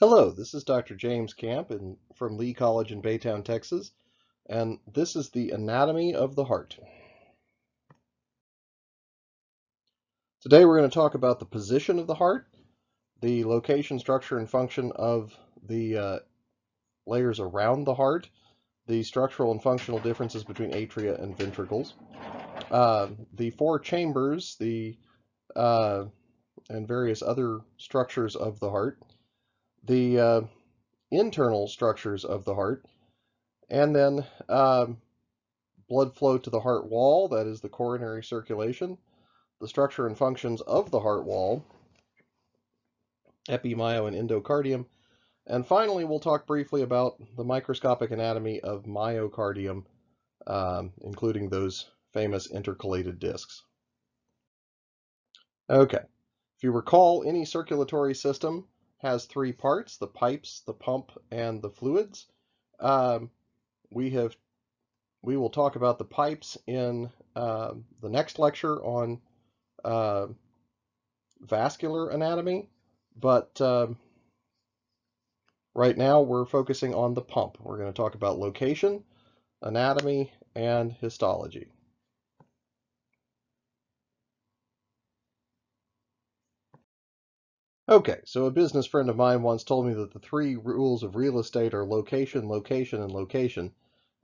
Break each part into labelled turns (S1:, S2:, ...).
S1: Hello, this is Dr. James Camp from Lee College in Baytown, Texas, and this is the anatomy of the heart. Today we're going to talk about the position of the heart, the location, structure, and function of the layers around the heart, the structural and functional differences between atria and ventricles, the four chambers, and various other structures of the heart, the internal structures of the heart, and then blood flow to the heart wall, that is the coronary circulation, the structure and functions of the heart wall, epi, myo, and endocardium, and finally we'll talk briefly about the microscopic anatomy of myocardium, including those famous intercalated discs. Okay, if you recall, any circulatory system has three parts: the pipes, the pump, and the fluids. We will talk about the pipes in the next lecture on vascular anatomy, but right now we're focusing on the pump. We're going to talk about location, anatomy, and histology. Okay, so a business friend of mine once told me that the three rules of real estate are location, location, and location.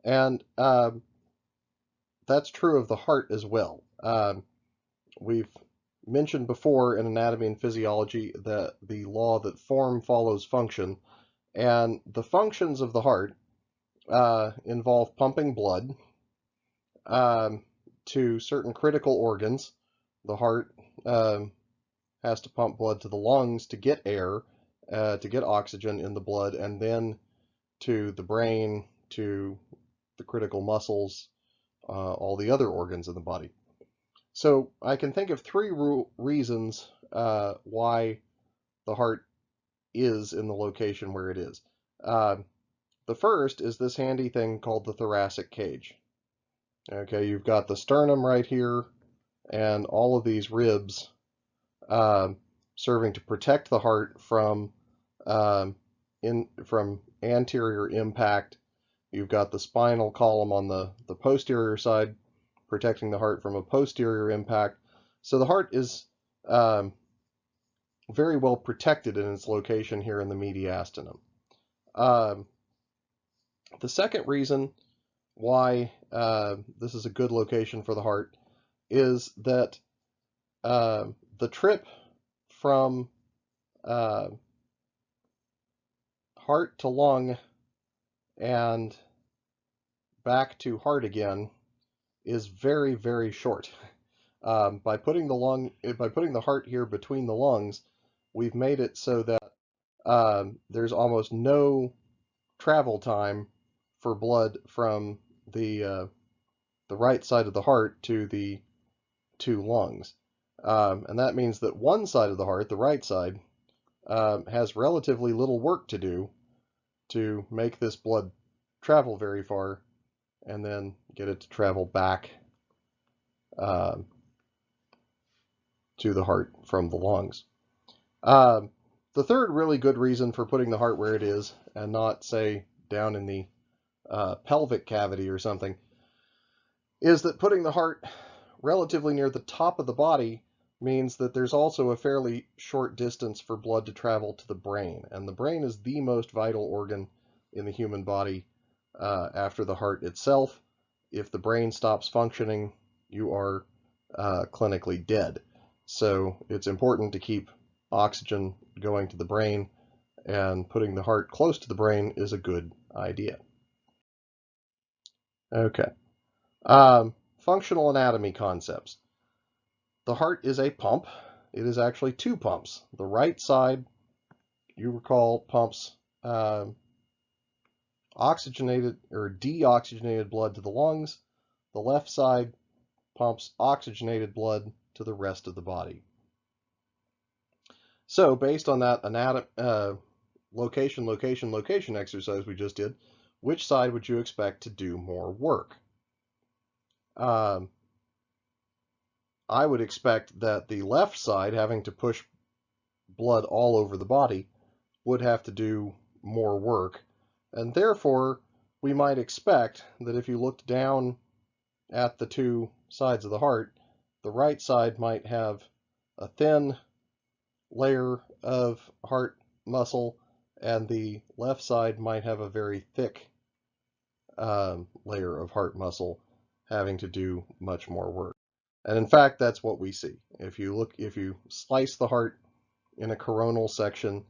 S1: And that's true of the heart as well. We've mentioned before in anatomy and physiology that the law that form follows function, and the functions of the heart involve pumping blood to certain critical organs. The heart has to pump blood to the lungs to get air, to get oxygen in the blood, and then to the brain, to the critical muscles, all the other organs in the body. So I can think of three reasons why the heart is in the location where it is. The first is this handy thing called the thoracic cage. Okay, you've got the sternum right here and all of these ribs serving to protect the heart from anterior impact. You've got the spinal column on the posterior side protecting the heart from a posterior impact. So the heart is very well protected in its location here in the mediastinum. The second reason why this is a good location for the heart is that the trip from heart to lung and back to heart again is very, very short. By putting the heart here between the lungs, we've made it so that there's almost no travel time for blood from the right side of the heart to the two lungs. And that means that one side of the heart, the right side, has relatively little work to do to make this blood travel very far and then get it to travel back to the heart from the lungs. The third really good reason for putting the heart where it is and not, say, down in the pelvic cavity or something is that putting the heart relatively near the top of the body means that there's also a fairly short distance for blood to travel to the brain. And the brain is the most vital organ in the human body after the heart itself. If the brain stops functioning, you are clinically dead. So it's important to keep oxygen going to the brain, and putting the heart close to the brain is a good idea. Okay. Functional anatomy concepts. The heart is a pump. It is actually two pumps. The right side, you recall, pumps oxygenated or deoxygenated blood to the lungs. The left side pumps oxygenated blood to the rest of the body. So based on that location exercise we just did, which side would you expect to do more work? I would expect that the left side, having to push blood all over the body, would have to do more work. And therefore, we might expect that if you looked down at the two sides of the heart, the right side might have a thin layer of heart muscle, and the left side might have a very thick layer of heart muscle having to do much more work. And in fact, that's what we see. If you slice the heart in a coronal section,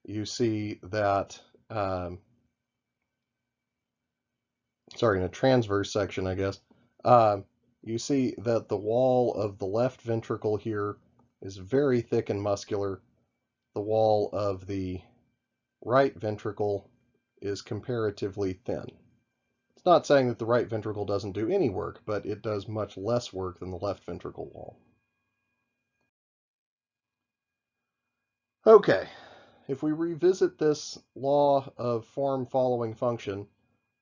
S1: you see that, in a transverse section, I guess, you see that the wall of the left ventricle here is very thick and muscular. The wall of the right ventricle is comparatively thin. It's not saying that the right ventricle doesn't do any work, but it does much less work than the left ventricle wall. Okay, if we revisit this law of form following function,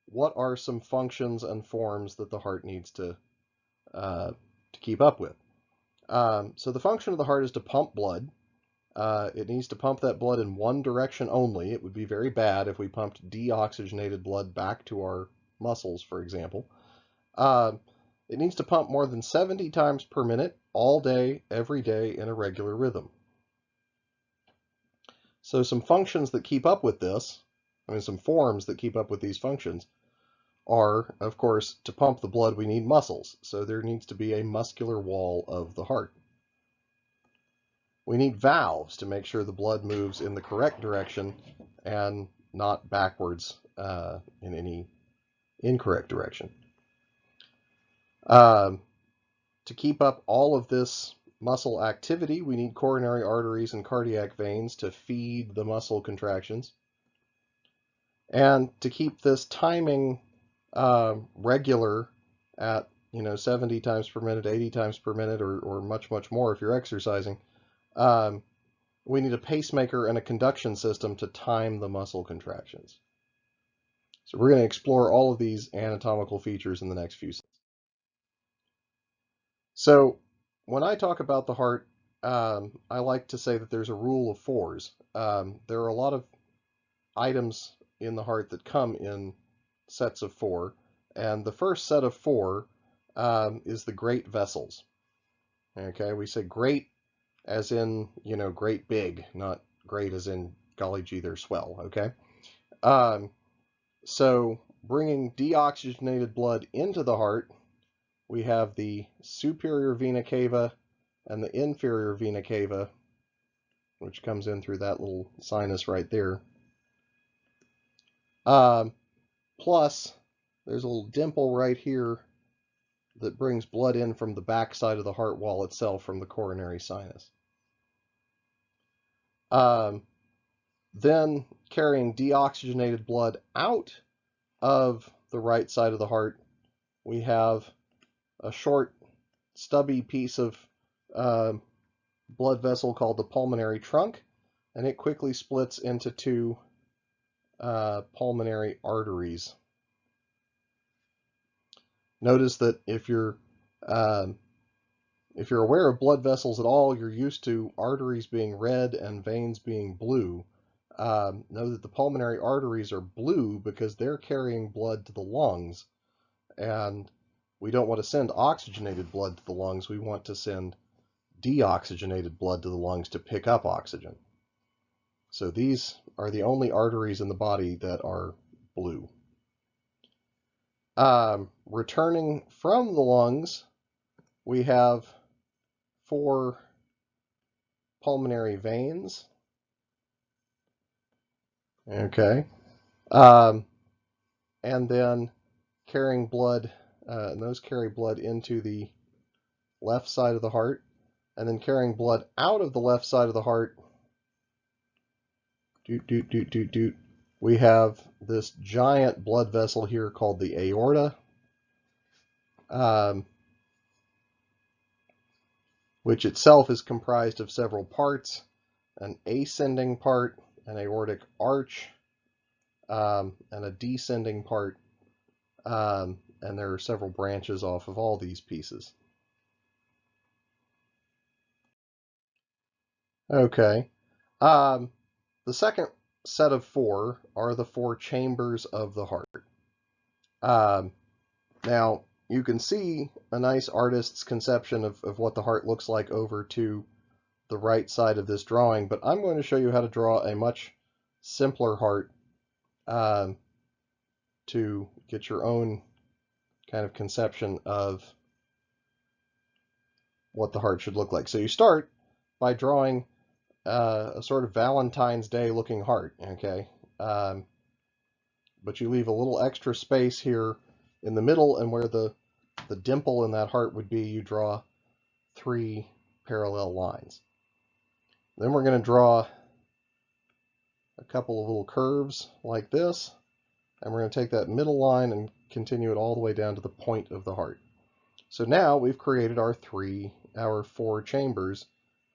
S1: what are some functions and forms that the heart needs to keep up with? So the function of the heart is to pump blood. It needs to pump that blood in one direction only. It would be very bad if we pumped deoxygenated blood back to our muscles, for example. It needs to pump more than 70 times per minute, all day, every day, in a regular rhythm. So some functions that keep up with this, some forms that keep up with these functions are, of course, to pump the blood, we need muscles. So there needs to be a muscular wall of the heart. We need valves to make sure the blood moves in the correct direction and not backwards in any incorrect direction. To keep up all of this muscle activity, we need coronary arteries and cardiac veins to feed the muscle contractions. And to keep this timing regular at 70 times per minute, 80 times per minute, or much, much more if you're exercising, we need a pacemaker and a conduction system to time the muscle contractions. So we're going to explore all of these anatomical features in the next few slides. So when I talk about the heart, I like to say that there's a rule of fours. There are a lot of items in the heart that come in sets of four, and the first set of four is the great vessels. Okay, we say great as in, great big, not great as in golly gee, they're swell, okay? So bringing deoxygenated blood into the heart, we have the superior vena cava and the inferior vena cava, which comes in through that little sinus right there. Plus, there's a little dimple right here that brings blood in from the back side of the heart wall itself from the coronary sinus. Then carrying deoxygenated blood out of the right side of the heart, we have a short, stubby piece of blood vessel called the pulmonary trunk, and it quickly splits into two pulmonary arteries. Notice that if you're aware of blood vessels at all, you're used to arteries being red and veins being blue. Know that the pulmonary arteries are blue because they're carrying blood to the lungs, and we don't want to send oxygenated blood to the lungs. We want to send deoxygenated blood to the lungs to pick up oxygen. So these are the only arteries in the body that are blue. Returning from the lungs, we have 4 pulmonary veins. Okay. And then carrying blood, and those carry blood into the left side of the heart, and then carrying blood out of the left side of the heart. We have this giant blood vessel here called the aorta, which itself is comprised of several parts: an ascending part, an aortic arch, and a descending part, and there are several branches off of all these pieces. Okay. The second set of four are the four chambers of the heart. Now, you can see a nice artist's conception of what the heart looks like over to the right side of this drawing, but I'm going to show you how to draw a much simpler heart to get your own kind of conception of what the heart should look like. So you start by drawing a sort of Valentine's Day looking heart, okay? But you leave a little extra space here in the middle, and where the dimple in that heart would be, you draw 3 parallel lines. Then we're going to draw a couple of little curves like this, and we're going to take that middle line and continue it all the way down to the point of the heart. So now we've created our 4 chambers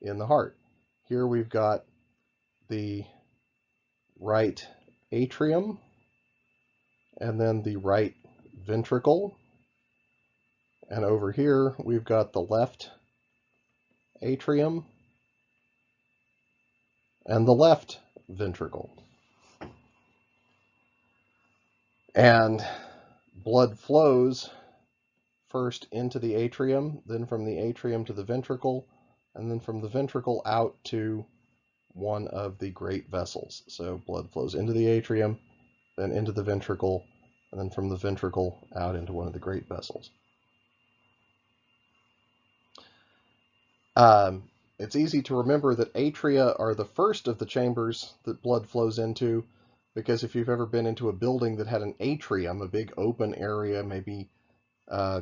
S1: in the heart. Here we've got the right atrium, and then the right ventricle, and over here we've got the left atrium and the left ventricle. And blood flows first into the atrium, then from the atrium to the ventricle, and then from the ventricle out to one of the great vessels. So blood flows into the atrium, then into the ventricle, and then from the ventricle out into one of the great vessels. It's easy to remember that atria are the first of the chambers that blood flows into, because if you've ever been into a building that had an atrium, a big open area, maybe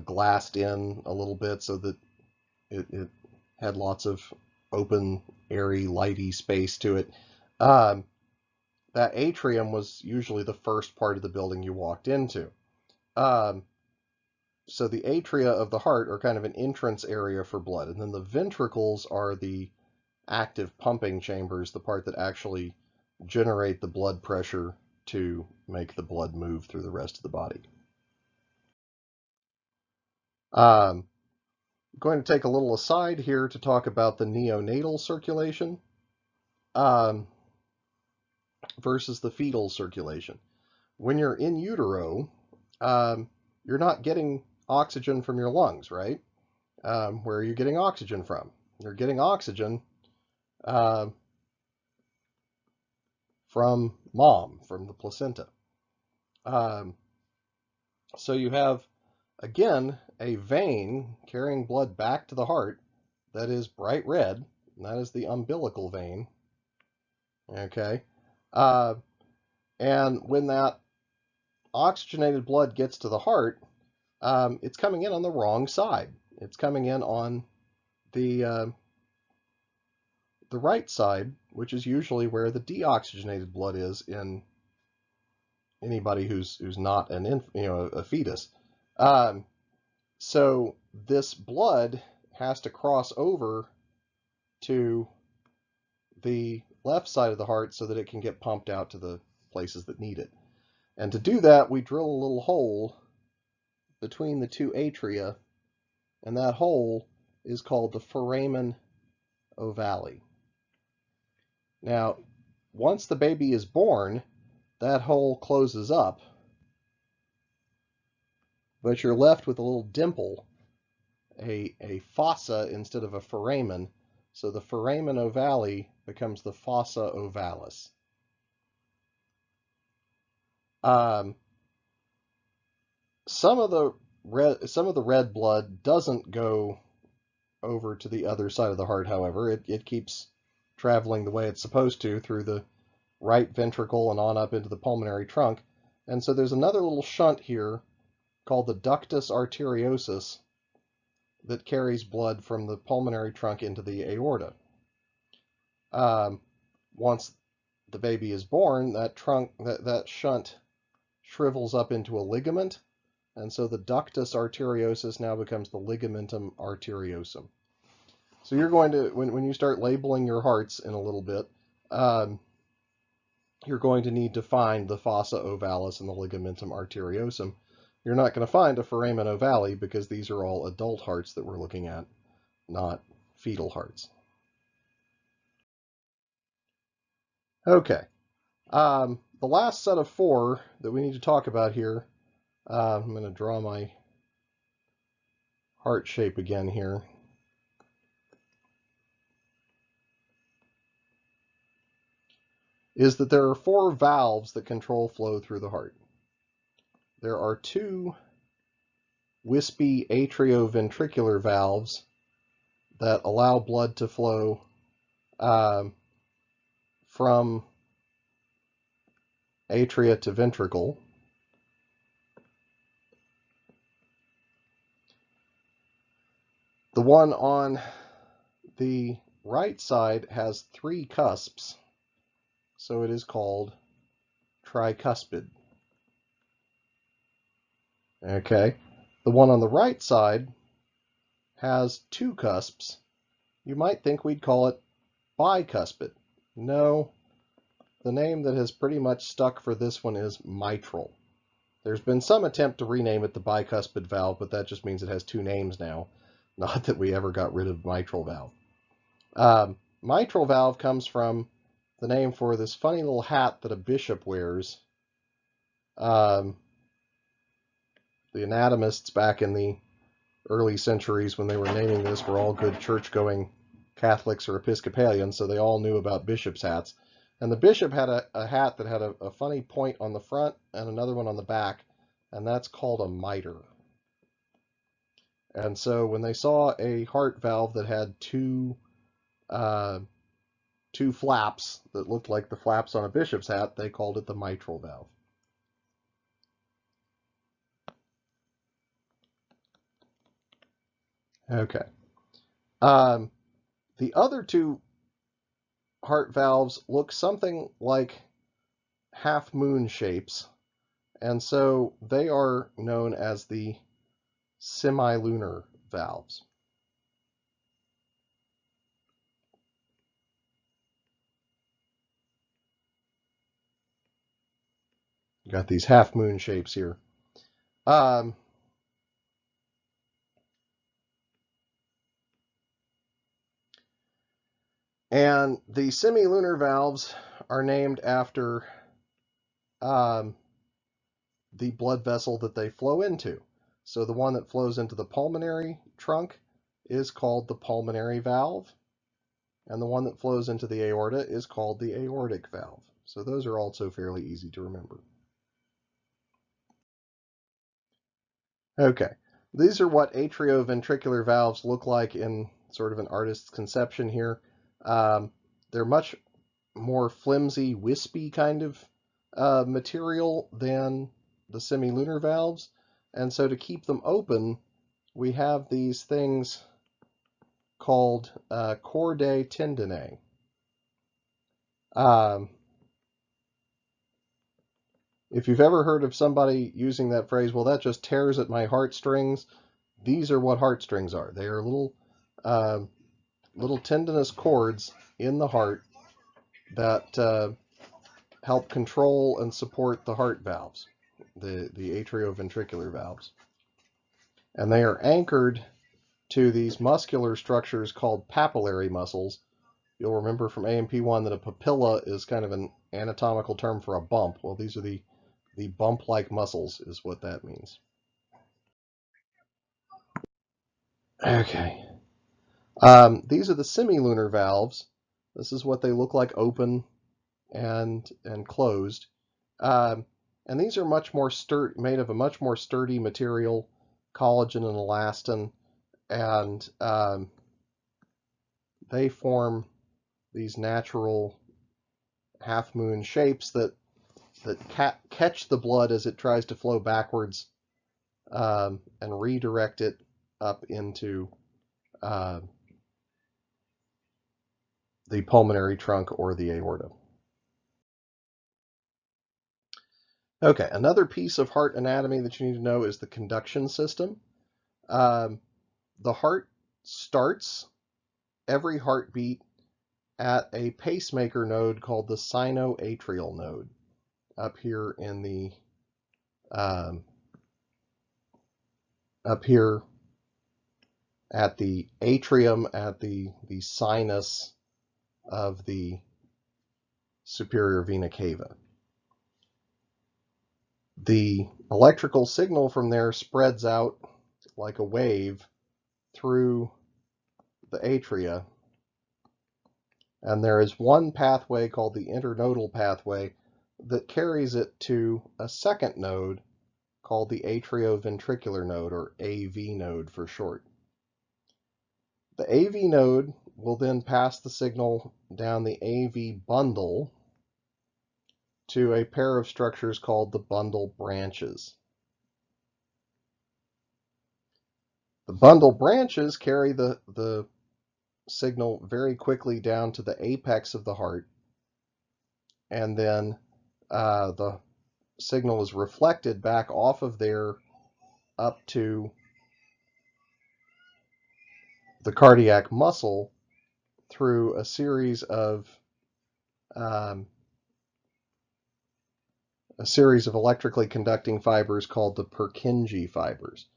S1: glassed in a little bit so that it had lots of open, airy, lighty space to it, that atrium was usually the first part of the building you walked into. So the atria of the heart are kind of an entrance area for blood, and then the ventricles are the active pumping chambers, the part that actually generate the blood pressure to make the blood move through the rest of the body. I'm going to take a little aside here to talk about the neonatal circulation versus the fetal circulation. When you're in utero, you're not getting oxygen from your lungs, right? Where are you getting oxygen from? You're getting oxygen from mom, from the placenta. So you have, again, a vein carrying blood back to the heart that is bright red, and that is the umbilical vein. Okay? And when that oxygenated blood gets to the heart, it's coming in on the wrong side. It's coming in on the right side, which is usually where the deoxygenated blood is in anybody who's not a fetus. So this blood has to cross over to the left side of the heart so that it can get pumped out to the places that need it. And to do that, we drill a little hole between the 2 atria, and that hole is called the foramen ovale. Now, once the baby is born, that hole closes up, but you're left with a little dimple, a fossa instead of a foramen, so the foramen ovale becomes the fossa ovalis. Some of the red blood doesn't go over to the other side of the heart, however. It keeps traveling the way it's supposed to through the right ventricle and on up into the pulmonary trunk. And so there's another little shunt here called the ductus arteriosus that carries blood from the pulmonary trunk into the aorta. Once the baby is born, that shunt shrivels up into a ligament, and so the ductus arteriosus now becomes the ligamentum arteriosum. So you're going to, when you start labeling your hearts in a little bit, you're going to need to find the fossa ovalis and the ligamentum arteriosum. You're not going to find a foramen ovale because these are all adult hearts that we're looking at, not fetal hearts. Okay, The last set of 4 that we need to talk about here, I'm going to draw my heart shape again here. Is that there are 4 valves that control flow through the heart. There are 2 wispy atrioventricular valves that allow blood to flow from atria to ventricle. The one on the right side has 3 cusps, so it is called tricuspid. Okay, the one on the right side has 2 cusps. You might think we'd call it bicuspid. No, the name that has pretty much stuck for this one is mitral. There's been some attempt to rename it the bicuspid valve, but that just means it has 2 names now. Not that we ever got rid of mitral valve. Mitral valve comes from the name for this funny little hat that a bishop wears. The anatomists back in the early centuries when they were naming this were all good church-going Catholics or Episcopalians, so they all knew about bishops' hats. And the bishop had a hat that had a funny point on the front and another one on the back, and that's called a mitre. And so when they saw a heart valve that had 2 flaps that looked like the flaps on a bishop's hat, they called it the mitral valve. Okay. The other 2 heart valves look something like half moon shapes, and so they are known as the semilunar valves. You got these half moon shapes here. And the semilunar valves are named after the blood vessel that they flow into. So the one that flows into the pulmonary trunk is called the pulmonary valve, and the one that flows into the aorta is called the aortic valve. So those are also fairly easy to remember. Okay, these are what atrioventricular valves look like in sort of an artist's conception here. They're much more flimsy, wispy kind of material than the semilunar valves, and so to keep them open, we have these things called chordae tendineae. If you've ever heard of somebody using that phrase, well, that just tears at my heartstrings, these are what heartstrings are. They are little tendinous cords in the heart that help control and support the heart valves, the atrioventricular valves. And they are anchored to these muscular structures called papillary muscles. You'll remember from A&P1 that a papilla is kind of an anatomical term for a bump. Well, these are the bump-like muscles is what that means. Okay. These are the semilunar valves. This is what they look like open and closed. And these are much more made of a much more sturdy material, collagen and elastin, and they form these natural half-moon shapes that catch the blood as it tries to flow backwards and redirect it up into the pulmonary trunk or the aorta. Okay, another piece of heart anatomy that you need to know is the conduction system. The heart starts every heartbeat at a pacemaker node called the sinoatrial node up here in the up here at the atrium, at the sinus of the superior vena cava. The electrical signal from there spreads out like a wave through the atria, and there is one pathway called the internodal pathway that carries it to a second node called the atrioventricular node, or AV node for short. The AV node will then pass the signal down the AV bundle to a pair of structures called the bundle branches. The bundle branches carry the signal very quickly down to the apex of the heart, and then the signal is reflected back off of there up to the cardiac muscle through a series of electrically conducting fibers called the Purkinje fibers.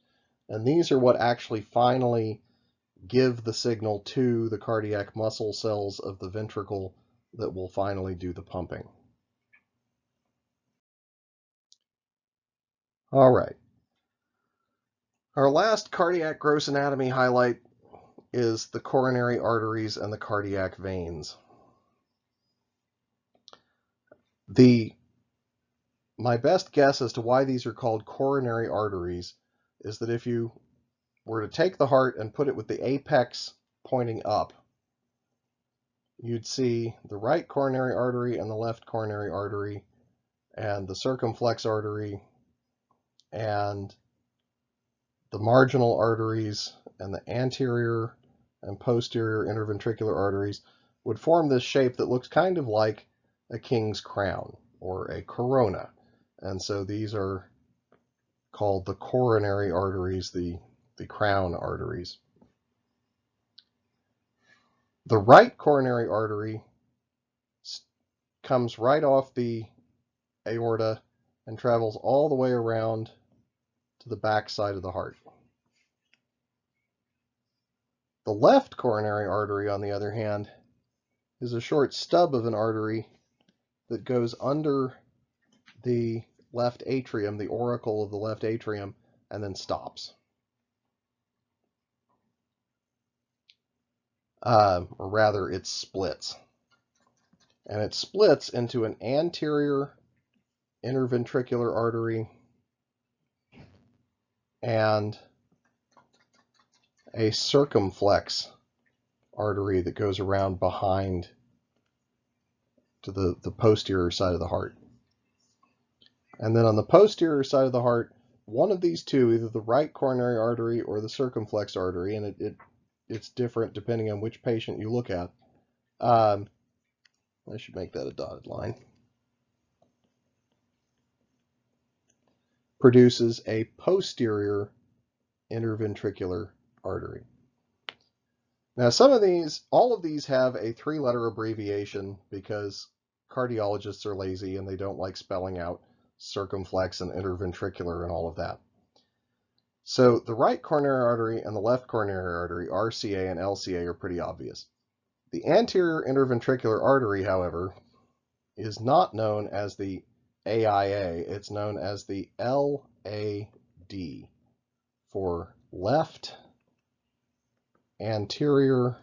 S1: And these are what actually finally give the signal to the cardiac muscle cells of the ventricle that will finally do the pumping. All right. Our last cardiac gross anatomy highlight is the coronary arteries and the cardiac veins. My best guess as to why these are called coronary arteries is that if you were to take the heart and put it with the apex pointing up, you'd see the right coronary artery and the left coronary artery and the circumflex artery and the marginal arteries and the anterior and posterior interventricular arteries would form this shape that looks kind of like a king's crown or a corona. And so these are called the coronary arteries, the crown arteries. The right coronary artery comes right off the aorta and travels all the way around to the back side of the heart. The left coronary artery, on the other hand, is a short stub of an artery that goes under the left atrium, the auricle of the left atrium, and then stops. Or rather, it splits. And it splits into an anterior interventricular artery and a circumflex artery that goes around behind to the posterior side of the heart. And then on the posterior side of the heart, one of these two, either the right coronary artery or the circumflex artery, and it's different depending on which patient you look at. I should make that a dotted line. Produces a posterior interventricular artery. Now, all of these have a 3-letter abbreviation because cardiologists are lazy and they don't like spelling out circumflex and interventricular and all of that. So the right coronary artery and the left coronary artery, RCA and LCA, are pretty obvious. The anterior interventricular artery, however, is not known as the AIA. It's known as the LAD for left anterior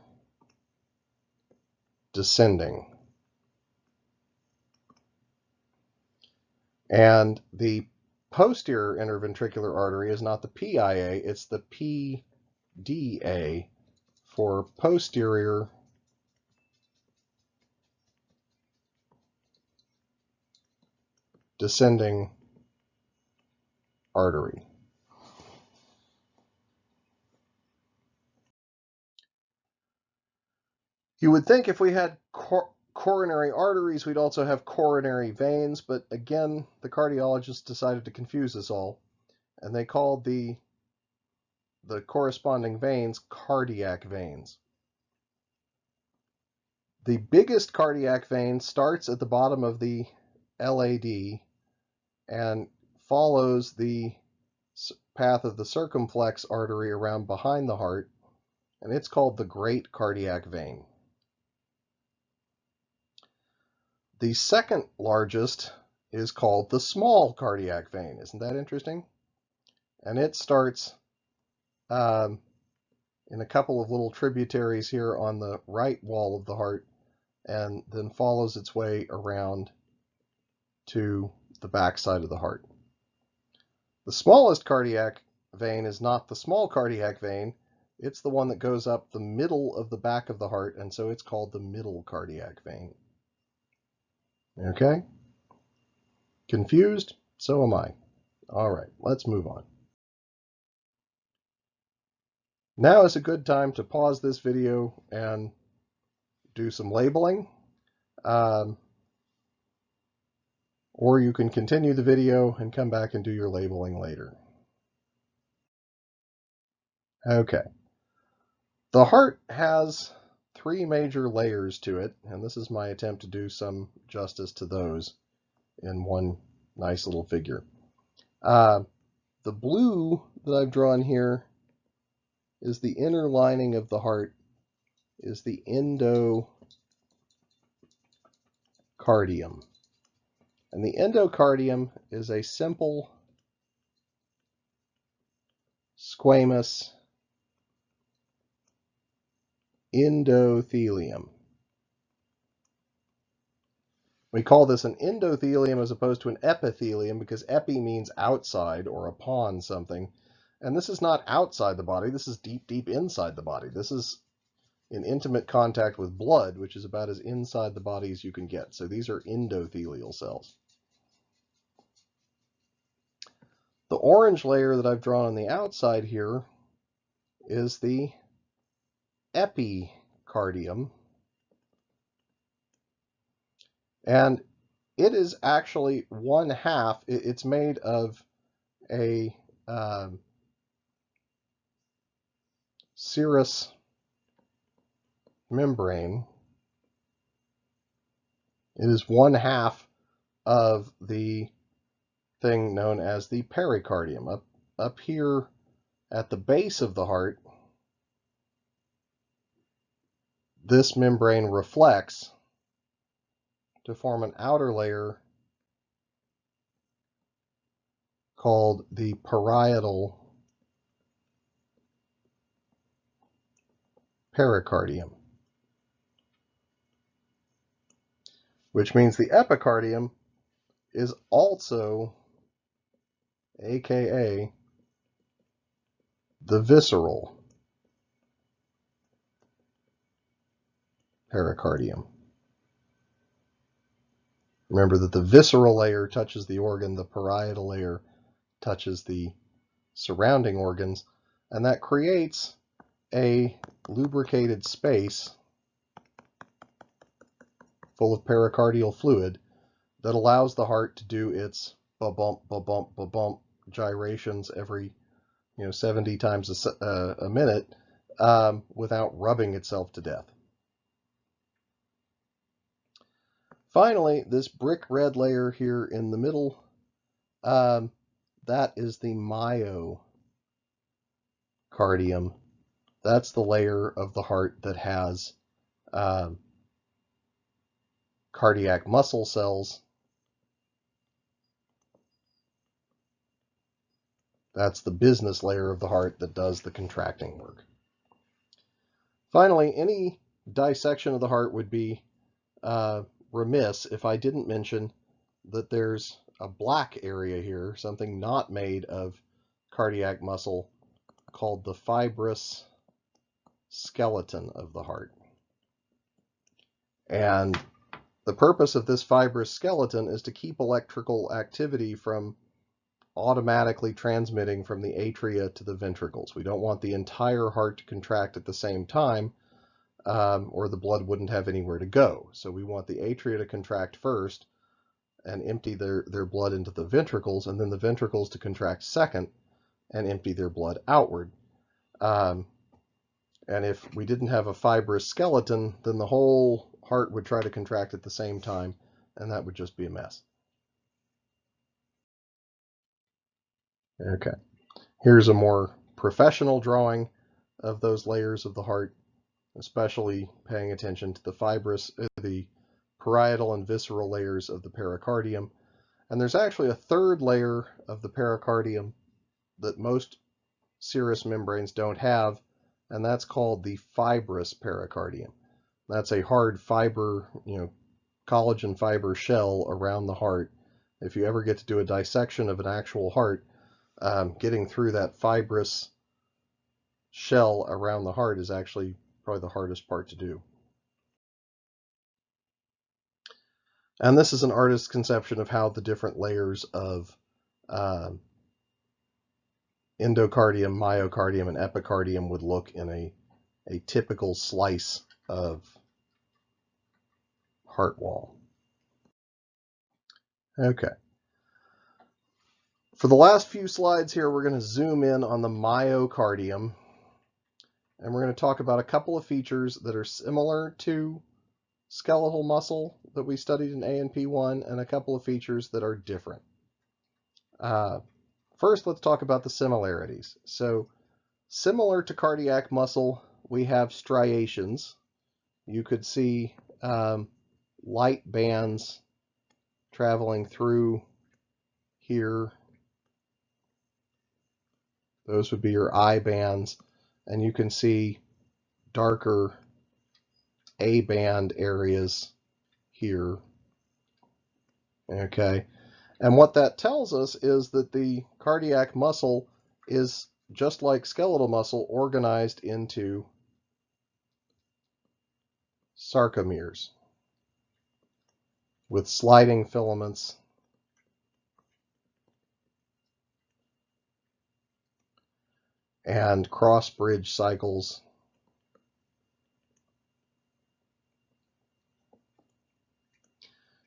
S1: descending. And the posterior interventricular artery is not the PIA, it's the PDA for posterior descending artery. You would think if we had coronary arteries, we'd also have coronary veins, but again, the cardiologists decided to confuse us all, and they called the corresponding veins cardiac veins. The biggest cardiac vein starts at the bottom of the LAD and follows the path of the circumflex artery around behind the heart, and it's called the great cardiac vein. The second largest is called the small cardiac vein. Isn't that interesting? And it starts in a couple of little tributaries here on the right wall of the heart, and then follows its way around to the back side of the heart. The smallest cardiac vein is not the small cardiac vein, it's the one that goes up the middle of the back of the heart, and so it's called the middle cardiac vein. Okay? Confused? So am I. All right, let's move on. Now is a good time to pause this video and do some labeling. Or you can continue the video and come back and do your labeling later. Okay. The heart has three major layers to it, and this is my attempt to do some justice to those in one nice little figure. The blue that I've drawn here is the inner lining of the heart, is the endocardium. And the endocardium is a simple squamous endothelium. We call this an endothelium as opposed to an epithelium because epi means outside or upon something. And this is not outside the body. This is deep, deep inside the body. This is in intimate contact with blood, which is about as inside the body as you can get. So these are endothelial cells. The orange layer that I've drawn on the outside here is the epicardium. And it is actually one half. It's made of a serous membrane. It is one half of the thing known as the pericardium. Up here at the base of the heart, this membrane reflects to form an outer layer called the parietal pericardium, which means the epicardium is also, aka, the visceral pericardium. Remember that the visceral layer touches the organ, the parietal layer touches the surrounding organs, and that creates a lubricated space full of pericardial fluid that allows the heart to do its ba-bump, ba-bump, ba-bump gyrations every 70 times a minute without rubbing itself to death. Finally, this brick red layer here in the middle, that is the myocardium. That's the layer of the heart that has cardiac muscle cells. That's the business layer of the heart that does the contracting work. Finally, any dissection of the heart would be remiss if I didn't mention that there's a black area here, something not made of cardiac muscle, called the fibrous skeleton of the heart. And the purpose of this fibrous skeleton is to keep electrical activity from automatically transmitting from the atria to the ventricles. We don't want the entire heart to contract at the same time, or the blood wouldn't have anywhere to go. So we want the atria to contract first and empty their blood into the ventricles, and then the ventricles to contract second and empty their blood outward. And if we didn't have a fibrous skeleton, then the whole heart would try to contract at the same time, and that would just be a mess. Okay, here's a more professional drawing of those layers of the heart, especially paying attention to the parietal and visceral layers of the pericardium. And there's actually a third layer of the pericardium that most serous membranes don't have, and that's called the fibrous pericardium. That's a hard fiber, collagen fiber shell around the heart. If you ever get to do a dissection of an actual heart, getting through that fibrous shell around the heart is actually probably the hardest part to do. And this is an artist's conception of how the different layers of endocardium, myocardium, and epicardium would look in a typical slice of heart wall. Okay. For the last few slides here, we're going to zoom in on the myocardium, and we're going to talk about a couple of features that are similar to skeletal muscle that we studied in A&P1, and a couple of features that are different. First, let's talk about the similarities. So, similar to cardiac muscle, we have striations. You could see light bands traveling through here. Those would be your I bands, and you can see darker A band areas here. Okay, and what that tells us is that the cardiac muscle is just like skeletal muscle, organized into sarcomeres with sliding filaments and cross-bridge cycles.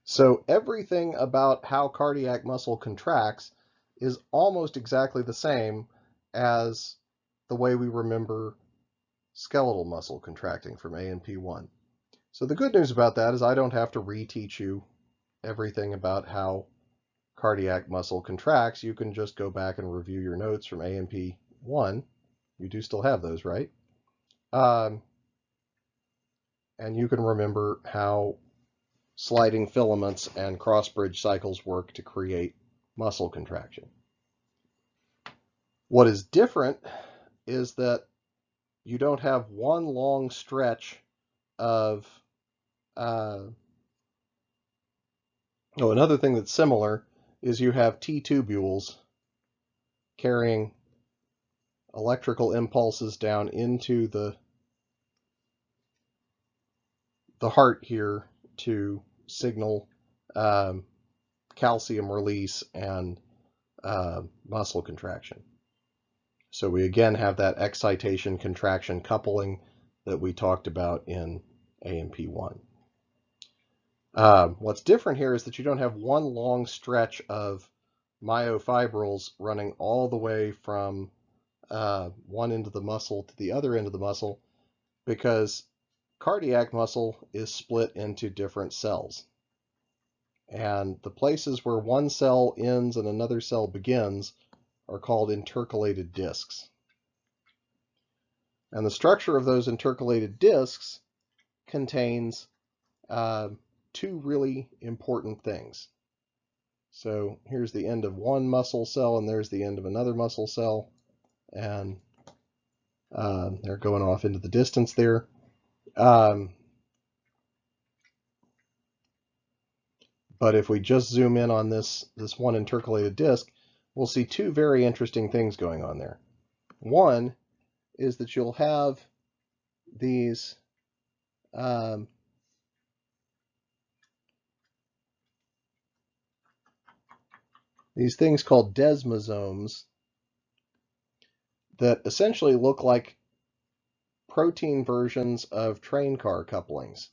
S1: So everything about how cardiac muscle contracts is almost exactly the same as the way we remember skeletal muscle contracting from A&P1. So the good news about that is I don't have to reteach you everything about how cardiac muscle contracts. You can just go back and review your notes from A&P1. You do still have those, right? And you can remember how sliding filaments and cross-bridge cycles work to create muscle contraction. What is different is that you don't have one long stretch of another thing that's similar is you have T-tubules carrying electrical impulses down into the heart here to signal calcium release and muscle contraction. So we again have that excitation-contraction coupling that we talked about in A&P1. What's different here is that you don't have one long stretch of myofibrils running all the way from one end of the muscle to the other end of the muscle, because cardiac muscle is split into different cells. And the places where one cell ends and another cell begins are called intercalated discs. And the structure of those intercalated discs contains two really important things. So here's the end of one muscle cell, and there's the end of another muscle cell, and they're going off into the distance there. But if we just zoom in on this one intercalated disc, we'll see two very interesting things going on there. One is that you'll have these things called desmosomes that essentially look like protein versions of train car couplings.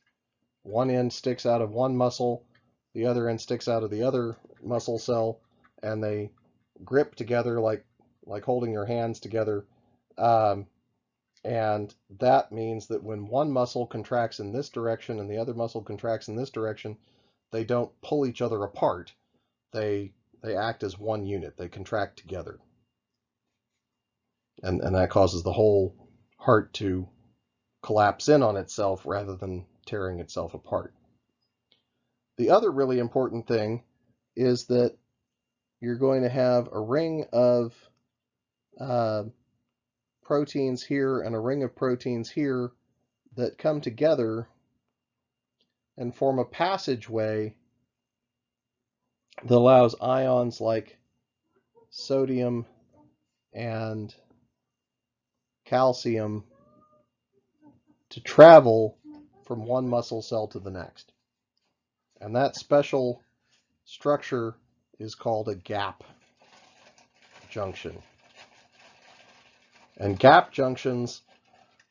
S1: One end sticks out of one muscle, the other end sticks out of the other muscle cell, and they grip together like holding your hands together. And that means that when one muscle contracts in this direction and the other muscle contracts in this direction, they don't pull each other apart. They act as one unit. They contract together. And that causes the whole heart to collapse in on itself rather than tearing itself apart. The other really important thing is that you're going to have a ring of proteins here and a ring of proteins here that come together and form a passageway that allows ions like sodium and calcium to travel from one muscle cell to the next. And that special structure is called a gap junction. And gap junctions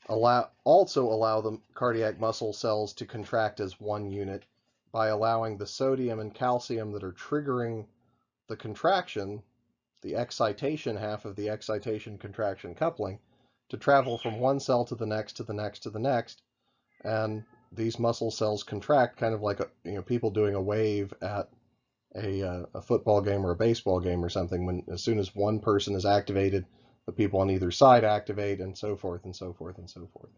S1: also allow the cardiac muscle cells to contract as one unit by allowing the sodium and calcium that are triggering the contraction, the excitation half of the excitation-contraction coupling, to travel from one cell to the next, to the next, to the next. And these muscle cells contract kind of like people doing a wave at a football game or a baseball game or something. As soon as one person is activated, the people on either side activate, and so forth and so forth and so forth.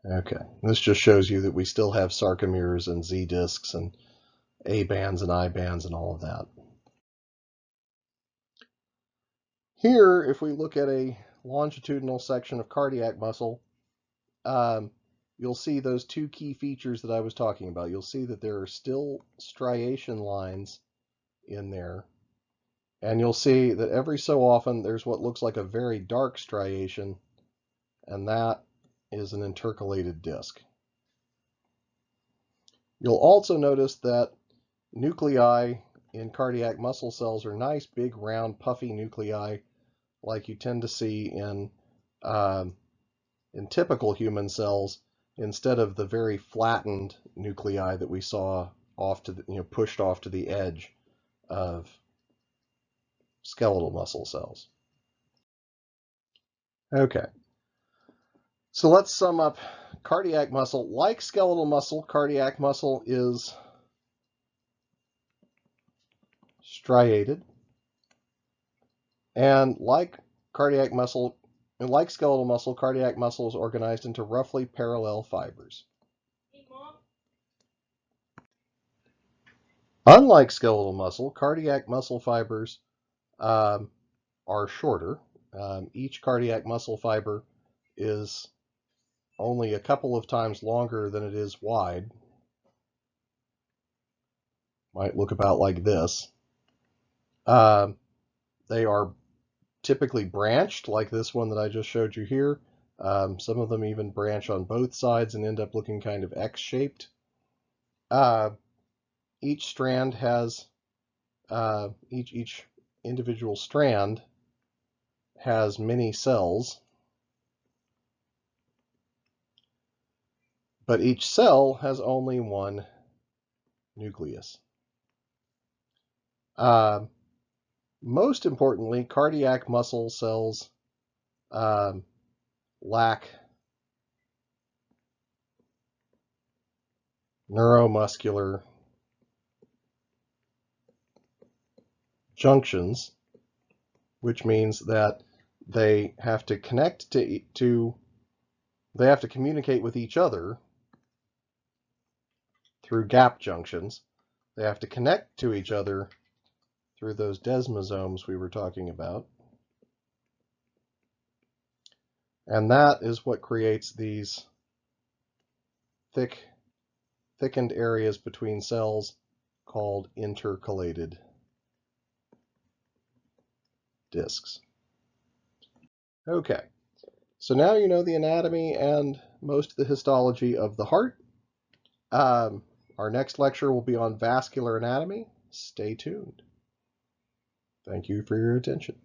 S1: Okay, this just shows you that we still have sarcomeres and Z discs and A bands and I bands and all of that. Here, if we look at a longitudinal section of cardiac muscle, you'll see those two key features that I was talking about. You'll see that there are still striation lines in there, and you'll see that every so often there's what looks like a very dark striation, and that is an intercalated disc. You'll also notice that nuclei in cardiac muscle cells are nice, big, round, puffy nuclei like you tend to see in typical human cells, instead of the very flattened nuclei that we saw off to the, pushed off to the edge of skeletal muscle cells. Okay, so let's sum up cardiac muscle. Like skeletal muscle, cardiac muscle is striated, and like cardiac muscle, and like skeletal muscle, cardiac muscle is organized into roughly parallel fibers. Unlike skeletal muscle, cardiac muscle fibers are shorter. Each cardiac muscle fiber is only a couple of times longer than it is wide. Might look about like this. They are typically branched, like this one that I just showed you here. Some of them even branch on both sides and end up looking kind of X-shaped. Each strand has, each individual strand has many cells, but each cell has only one nucleus. Most importantly, cardiac muscle cells lack neuromuscular junctions, which means that they have to connect they have to communicate with each other through gap junctions. They have to connect to each other through those desmosomes we were talking about. And that is what creates these thickened areas between cells called intercalated discs. Okay, so now you know the anatomy and most of the histology of the heart. Our next lecture will be on vascular anatomy. Stay tuned. Thank you for your attention.